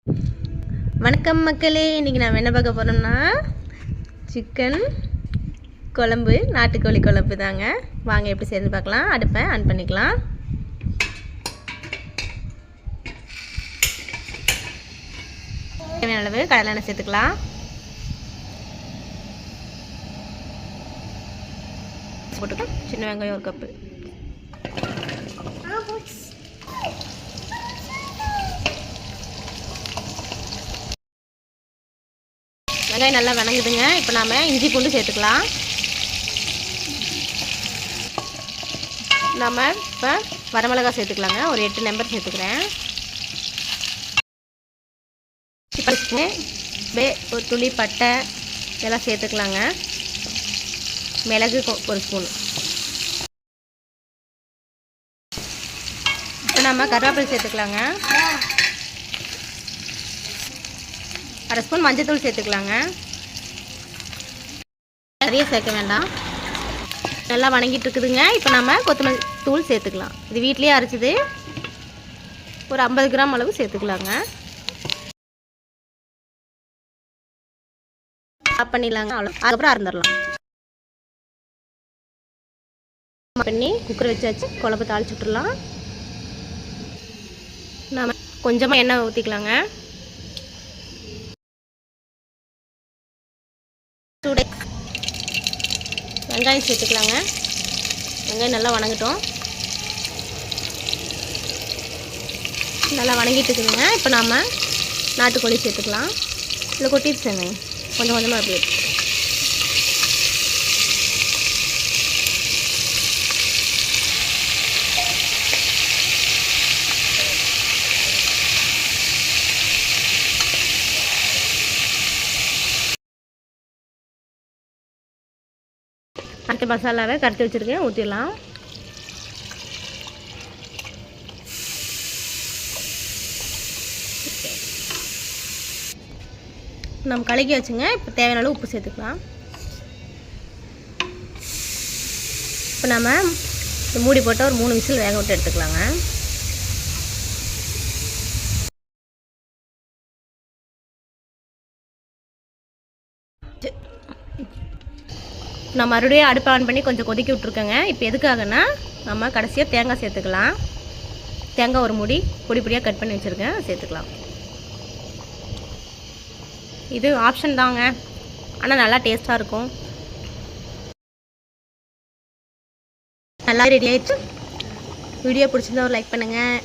வணக்கம் மக்களே, இன்றைக்கி நான் என்ன பார்க்க போகிறோம்னா சிக்கன் குழம்பு, நாட்டுக்கோழி குழம்பு தாங்க. வாங்க எப்படி செய்யணும்னு பார்க்கலாம். அடுப்பை ஆன் பண்ணிக்கலாம். தேவையான அளவு கடலெண்ணெய் சேர்த்துக்கலாம். போட்டுக்கலாம். சின்ன வெங்காயம் 1 கப்பு. வெங்காயம் நல்லா வணங்குதுங்க. இப்போ நாம் இஞ்சி பூண்டு சேர்த்துக்கலாம். நாம் இப்போ வரமிளகா சேர்த்துக்கலாங்க. ஒரு 8 நம்பர் சேர்த்துக்கிறேன். இப்போ ஒரு துளி பட்டை இதெல்லாம் சேர்த்துக்கலாங்க. மிளகு 1 ஸ்பூன். இப்போ நம்ம கருவேப்பிலை சேர்த்துக்கலாங்க. 1/2 ஸ்பூன் மஞ்சள் சேர்த்துக்கலாங்க. நிறைய சேர்க்க வேண்டாம். நல்லா வணங்கிட்டு இருக்குதுங்க. இப்போ நம்ம கொத்தமல்லி தூள் சேர்த்துக்கலாம். இது வீட்லேயே அரைச்சிது. ஒரு 50 கிராம் அளவு சேர்த்துக்கலாங்க. ஆஃப் பண்ணிடலாங்க. அவ்வளோ. அதுக்கப்புறம் அறந்துடலாம். பண்ணி குக்கரை வச்சு குழம்பு தாளிச்சு விட்டுடலாம். நாம் கொஞ்சமாக எண்ணெய் ஊற்றிக்கலாங்க. வெங்காயம் சேர்த்துக்கலாங்க. வெங்காயம் நல்லா வணங்கட்டும். நல்லா வணங்கிட்டு இருக்குதுங்க. இப்போ நாம் நாட்டுக்கோழி சேர்த்துக்கலாம். இல்லை கொட்டிடுச்சுங்க. கொஞ்சம் கொஞ்சமாக அப்படியே அடுத்த மசாலாவை கரைச்சி வச்சுருக்கேன், ஊற்றிடலாம். நம்ம கலக்கி வச்சுங்க. இப்போ தேவையான அளவு உப்பு சேர்த்துக்கலாம். இப்போ நம்ம மூடி போட்டால் ஒரு 3 விசில் வேக விட்டு எடுத்துக்கலாங்க. நான் மறுபடியும் அடுப்பு ஆன் பண்ணி கொஞ்சம் கொதிக்க விட்ருக்கேங்க. இப்போ எதுக்காகனா நம்ம கடைசியாக தேங்காய் சேர்த்துக்கலாம். தேங்காய் ஒரு மூடி பொடி பொடியாக கட் பண்ணி வச்சுருக்கேன், சேர்த்துக்கலாம். இது ஆப்ஷன் தாங்க, ஆனால் நல்லா டேஸ்ட்டாக இருக்கும். நல்லா ரெடி ஆகிடுச்சு. வீடியோ பிடிச்சிருந்தா ஒரு லைக் பண்ணுங்கள்.